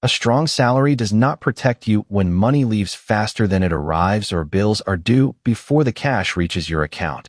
A strong salary does not protect you when money leaves faster than it arrives or bills are due before the cash reaches your account.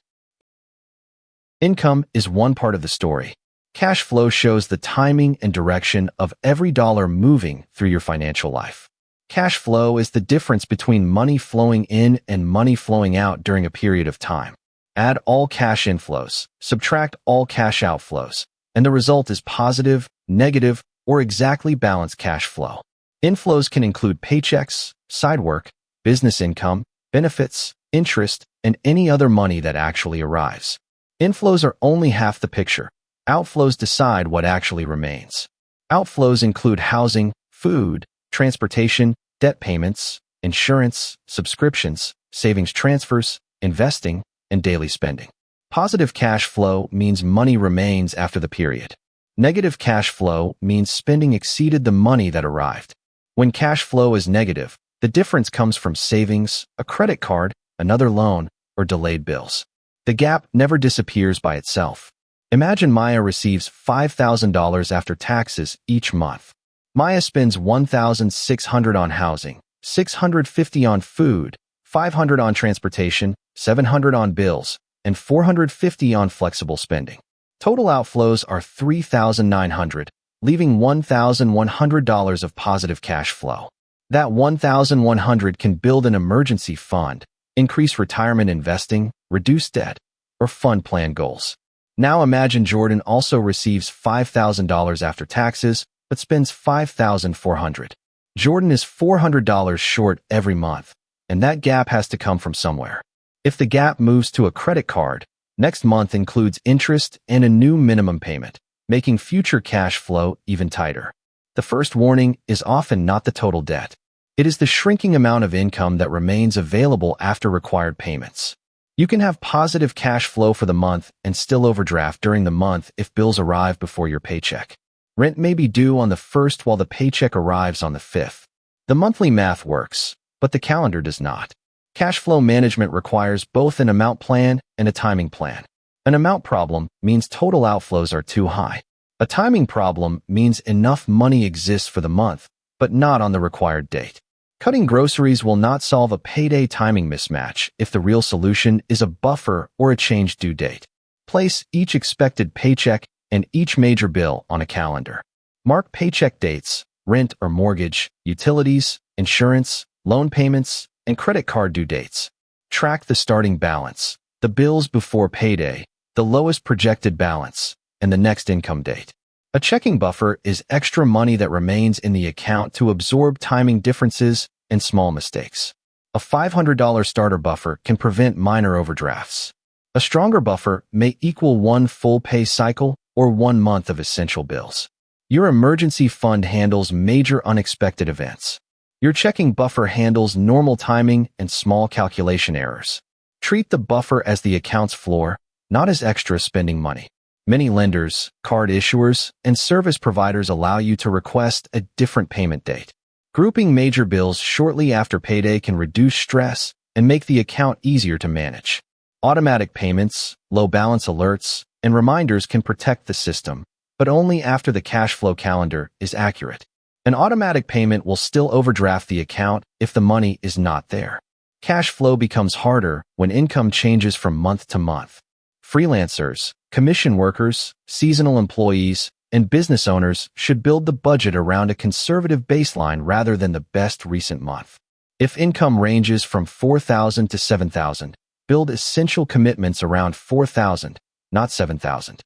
Income is one part of the story. Cash flow shows the timing and direction of every dollar moving through your financial life. Cash flow is the difference between money flowing in and money flowing out during a period of time. Add all cash inflows, subtract all cash outflows, and the result is positive, negative, or exactly balanced cash flow. Inflows can include paychecks, side work, business income, benefits, interest, and any other money that actually arrives. Inflows are only half the picture. Outflows decide what actually remains. Outflows include housing, food, transportation, debt payments, insurance, subscriptions, savings transfers, investing, and daily spending. Positive cash flow means money remains after the period. Negative cash flow means spending exceeded the money that arrived. When cash flow is negative, the difference comes from savings, a credit card, another loan, or delayed bills. The gap never disappears by itself. Imagine Maya receives $5,000 after taxes each month. Maya spends $1,600 on housing, $650 on food, $500 on transportation, $700 on bills, and $450 on flexible spending. Total outflows are $3,900, leaving $1,100 of positive cash flow. That $1,100 can build an emergency fund, increase retirement investing, reduce debt, or fund plan goals. Now imagine Jordan also receives $5,000 after taxes, but spends $5,400. Jordan is $400 short every month, and that gap has to come from somewhere. If the gap moves to a credit card, next month includes interest and a new minimum payment, making future cash flow even tighter. The first warning is often not the total debt. It is the shrinking amount of income that remains available after required payments. You can have positive cash flow for the month and still overdraft during the month if bills arrive before your paycheck. Rent may be due on the 1st while the paycheck arrives on the 5th. The monthly math works, but the calendar does not. Cash flow management requires both an amount plan and a timing plan. An amount problem means total outflows are too high. A timing problem means enough money exists for the month, but not on the required date. Cutting groceries will not solve a payday timing mismatch if the real solution is a buffer or a changed due date. Place each expected paycheck and each major bill on a calendar. Mark paycheck dates, rent or mortgage, utilities, insurance, loan payments, and credit card due dates. Track the starting balance, the bills before payday, the lowest projected balance, and the next income date. A checking buffer is extra money that remains in the account to absorb timing differences and small mistakes. A $500 starter buffer can prevent minor overdrafts. A stronger buffer may equal one full pay cycle or 1 month of essential bills. Your emergency fund handles major unexpected events. Your checking buffer handles normal timing and small calculation errors. Treat the buffer as the account's floor, not as extra spending money. Many lenders, card issuers, and service providers allow you to request a different payment date. Grouping major bills shortly after payday can reduce stress and make the account easier to manage. Automatic payments, low balance alerts, and reminders can protect the system, but only after the cash flow calendar is accurate. An automatic payment will still overdraft the account if the money is not there. Cash flow becomes harder when income changes from month to month. Freelancers, commission workers, seasonal employees, and business owners should build the budget around a conservative baseline rather than the best recent month. If income ranges from $4,000 to $7,000, build essential commitments around $4,000, not $7,000.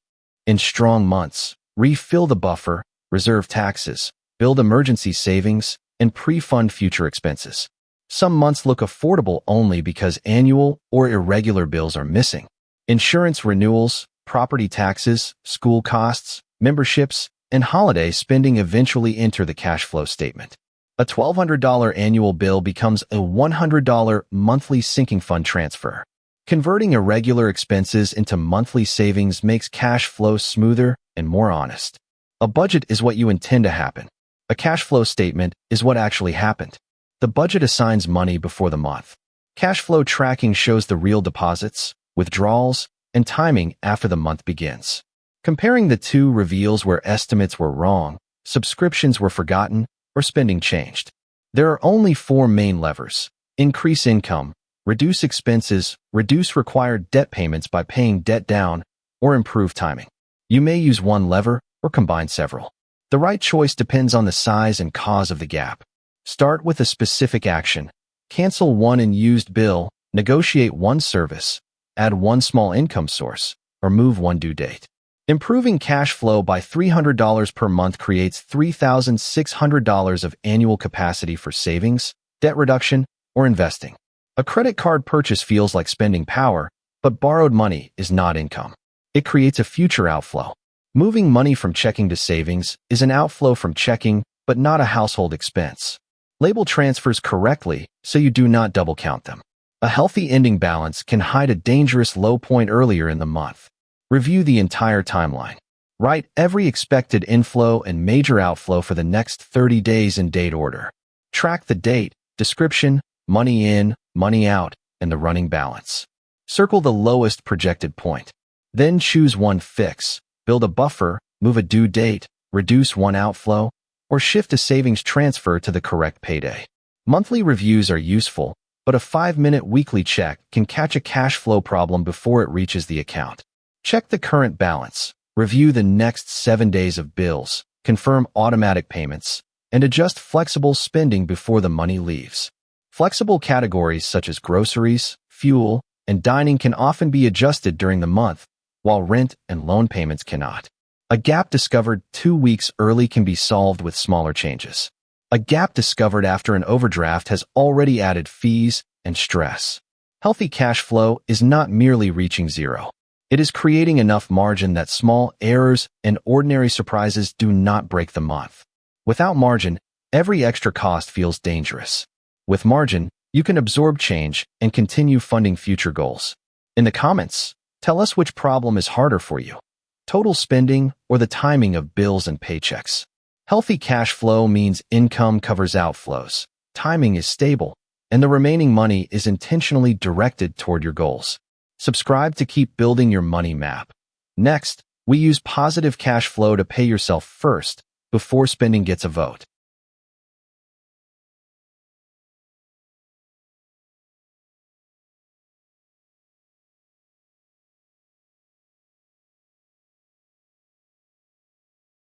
In strong months, refill the buffer, reserve taxes, build emergency savings, and pre-fund future expenses. Some months look affordable only because annual or irregular bills are missing. Insurance renewals, property taxes, school costs, memberships, and holiday spending eventually enter the cash flow statement. A $1,200 annual bill becomes a $100 monthly sinking fund transfer. Converting irregular expenses into monthly savings makes cash flow smoother and more honest. A budget is what you intend to happen. A cash flow statement is what actually happened. The budget assigns money before the month. Cash flow tracking shows the real deposits, withdrawals, and timing after the month begins. Comparing the two reveals where estimates were wrong, subscriptions were forgotten, or spending changed. There are only four main levers: increase income, reduce expenses, reduce required debt payments by paying debt down, or improve timing. You may use one lever or combine several. The right choice depends on the size and cause of the gap. Start with a specific action. Cancel one unused bill, negotiate one service, add one small income source, or move one due date. Improving cash flow by $300 per month creates $3,600 of annual capacity for savings, debt reduction, or investing. A credit card purchase feels like spending power, but borrowed money is not income. It creates a future outflow. Moving money from checking to savings is an outflow from checking, but not a household expense. Label transfers correctly so you do not double count them. A healthy ending balance can hide a dangerous low point earlier in the month. Review the entire timeline. Write every expected inflow and major outflow for the next 30 days in date order. Track the date, description, money in, money out, and the running balance. Circle the lowest projected point. Then choose one fix, build a buffer, move a due date, reduce one outflow, or shift a savings transfer to the correct payday. Monthly reviews are useful, but a 5-minute weekly check can catch a cash flow problem before it reaches the account. Check the current balance, review the next 7 days of bills, confirm automatic payments, and adjust flexible spending before the money leaves. Flexible categories such as groceries, fuel, and dining can often be adjusted during the month, while rent and loan payments cannot. A gap discovered 2 weeks early can be solved with smaller changes. A gap discovered after an overdraft has already added fees and stress. Healthy cash flow is not merely reaching zero. It is creating enough margin that small errors and ordinary surprises do not break the month. Without margin, every extra cost feels dangerous. With margin, you can absorb change and continue funding future goals. In the comments, tell us which problem is harder for you: total spending or the timing of bills and paychecks. Healthy cash flow means income covers outflows, timing is stable, and the remaining money is intentionally directed toward your goals. Subscribe to keep building your money map. Next, we use positive cash flow to pay yourself first before spending gets a vote.